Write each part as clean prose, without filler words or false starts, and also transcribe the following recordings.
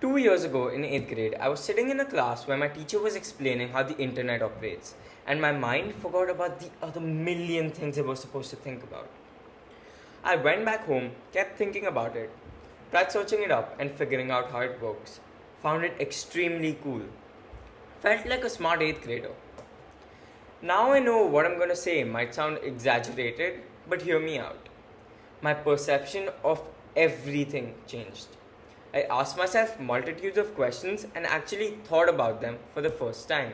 2 years ago in 8th grade, I was sitting in a class where my teacher was explaining how the internet operates, and my mind forgot about the other million things I was supposed to think about. I went back home, kept thinking about it, tried searching it up and figuring out how it works. Found it extremely cool. Felt like a smart 8th grader. Now I know what I'm gonna say might sound exaggerated, but hear me out. My perception of everything changed. I asked myself multitudes of questions and actually thought about them for the first time.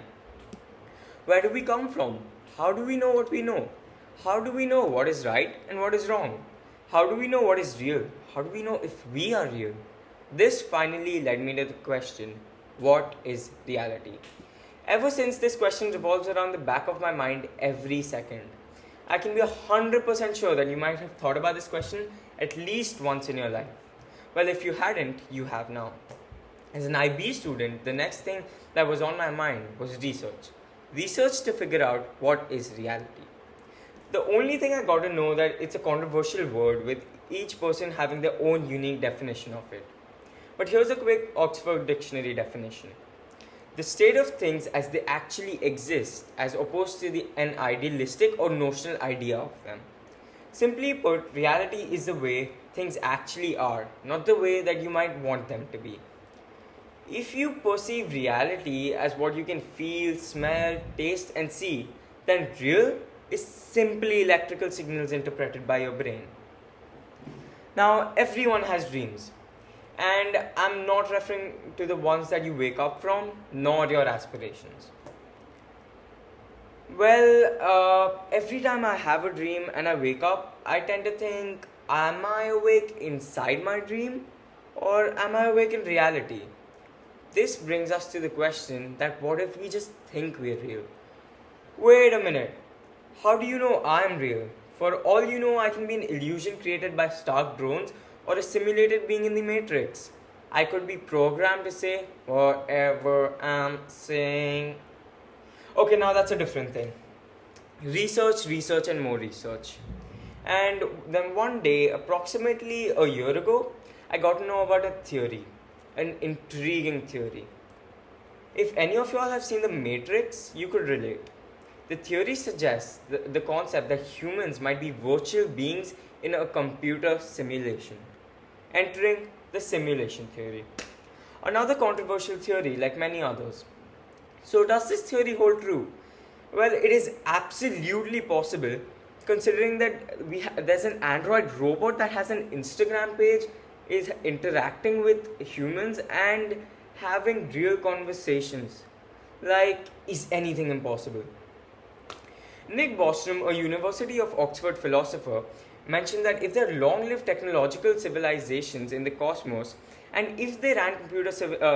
Where do we come from? How do we know what we know? How do we know what is right and what is wrong? How do we know what is real? How do we know if we are real? This finally led me to the question, what is reality? Ever since, this question revolves around the back of my mind every second. I can be 100% sure that you might have thought about this question at least once in your life. Well, if you hadn't, you have now. As an IB student, the next thing that was on my mind was research. Research to figure out what is reality. The only thing I got to know that it's a controversial word with each person having their own unique definition of it. But here's a quick Oxford Dictionary definition. The state of things as they actually exist, as opposed to an idealistic or notional idea of them. Simply put, reality is the way things actually are, not the way that you might want them to be. If you perceive reality as what you can feel, smell, taste and see, then real is simply electrical signals interpreted by your brain. Now, everyone has dreams. And I'm not referring to the ones that you wake up from, nor your aspirations. Well, every time I have a dream and I wake up, I tend to think, am I awake inside my dream or am I awake in reality? This brings us to the question that what if we just think we're real? Wait a minute, how do you know I'm real? For all you know, I can be an illusion created by Stark drones or a simulated being in the Matrix. I could be programmed to say whatever I'm saying. Okay, now that's a different thing. Research and more research. And then one day, approximately a year ago, I got to know about a theory, an intriguing theory. If any of y'all have seen The Matrix, you could relate. The theory suggests the concept that humans might be virtual beings in a computer simulation. Entering the simulation theory. Another controversial theory, like many others. So, does this theory hold true? Well, it is absolutely possible, considering that there's an Android robot that has an Instagram page, is interacting with humans and having real conversations. Like, is anything impossible? Nick Bostrom, a University of Oxford philosopher, mentioned that if there are long-lived technological civilizations in the cosmos, and if they ran computer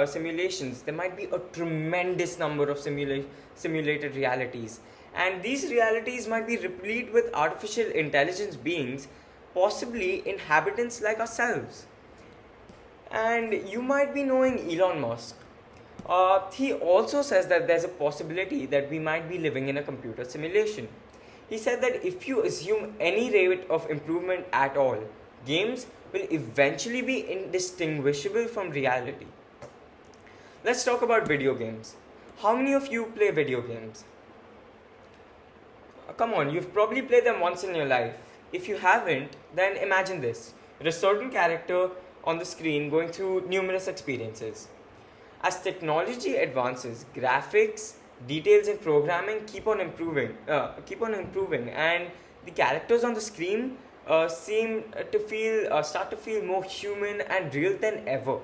simulations, there might be a tremendous number of simulated realities. And these realities might be replete with artificial intelligence beings, possibly inhabitants like ourselves. And you might be knowing Elon Musk. He also says that there's a possibility that we might be living in a computer simulation. He said that if you assume any rate of improvement at all, games will eventually be indistinguishable from reality. Let's talk about video games. How many of you play video games? Come on, you've probably played them once in your life. If you haven't, then imagine this. There's a certain character on the screen going through numerous experiences. As technology advances, graphics, details in programming keep on improving, and the characters on the screen start to feel more human and real than ever.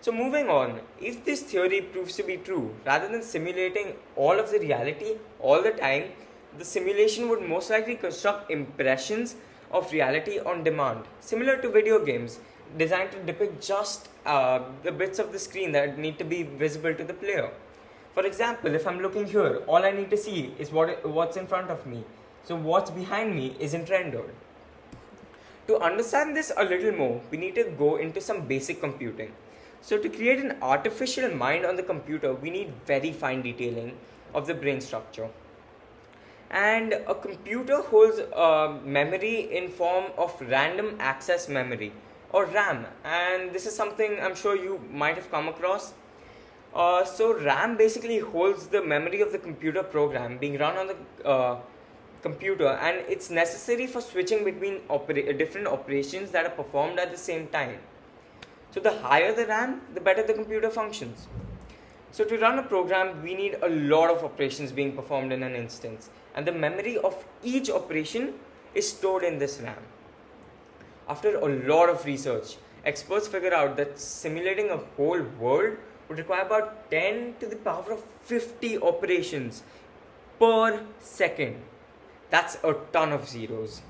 So moving on, if this theory proves to be true, rather than simulating all of the reality all the time, the simulation would most likely construct impressions of reality on demand, similar to video games, designed to depict just the bits of the screen that need to be visible to the player. For example, if I'm looking here, all I need to see is what's in front of me. So what's behind me isn't rendered. To understand this a little more, we need to go into some basic computing. So to create an artificial mind on the computer, we need very fine detailing of the brain structure. And a computer holds memory in form of random access memory, or RAM, and this is something I'm sure you might have come across. So RAM basically holds the memory of the computer program being run on the computer, and it's necessary for switching between different operations that are performed at the same time. So the higher the RAM, the better the computer functions. So to run a program, we need a lot of operations being performed in an instance, and the memory of each operation is stored in this RAM. After a lot of research, experts figured out that simulating a whole world would require about 10 to the power of 50 operations per second. That's a ton of zeros.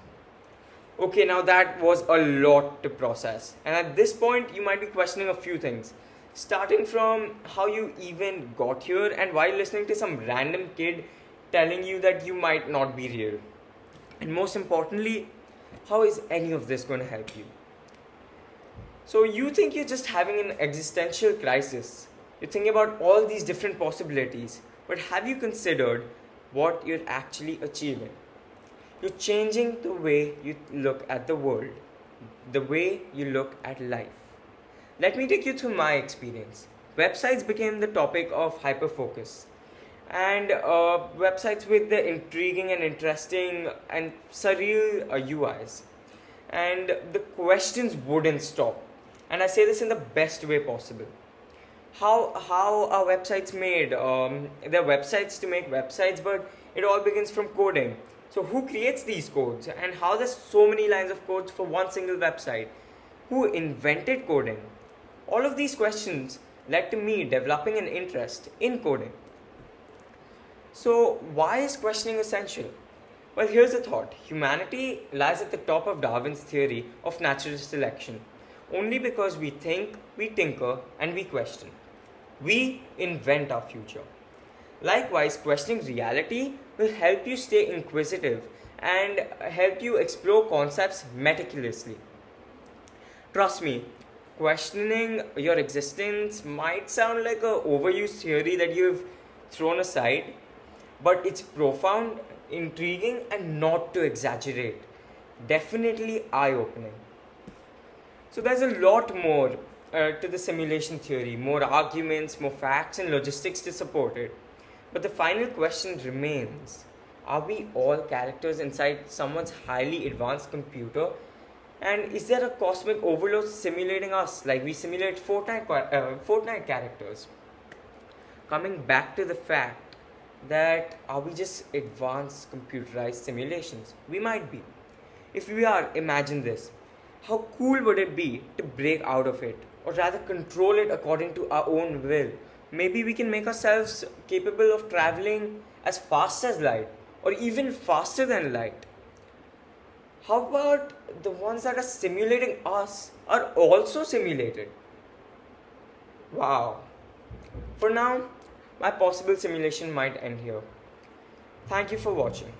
Okay, now that was a lot to process. And at this point, you might be questioning a few things. Starting from how you even got here and why listening to some random kid telling you that you might not be real. And most importantly, how is any of this going to help you? So you think you're just having an existential crisis. You're thinking about all these different possibilities. But have you considered what you're actually achieving? You're changing the way you look at the world, the way you look at life. Let me take you through my experience. Websites became the topic of hyperfocus. And websites with the intriguing and interesting and surreal UIs. And the questions wouldn't stop. And I say this in the best way possible. How are websites made? They're websites to make websites, but it all begins from coding. So who creates these codes? And how there's so many lines of codes for one single website? Who invented coding? All of these questions led to me developing an interest in coding. So why is questioning essential? Well, here's a thought. Humanity lies at the top of Darwin's theory of natural selection. Only because we think, we tinker, and we question. We invent our future. Likewise, questioning reality will help you stay inquisitive and help you explore concepts meticulously. Trust me, questioning your existence might sound like an overused theory that you've thrown aside, but it's profound, intriguing, and not to exaggerate. Definitely eye-opening. So there's a lot more to the simulation theory, more arguments, more facts and logistics to support it. But the final question remains, are we all characters inside someone's highly advanced computer? And is there a cosmic overload simulating us like we simulate Fortnite characters? Coming back to the fact that are we just advanced computerized simulations? We might be. If we are, imagine this. How cool would it be to break out of it, or rather control it according to our own will? Maybe we can make ourselves capable of traveling as fast as light, or even faster than light. How about the ones that are simulating us are also simulated? Wow. For now, my possible simulation might end here. Thank you for watching.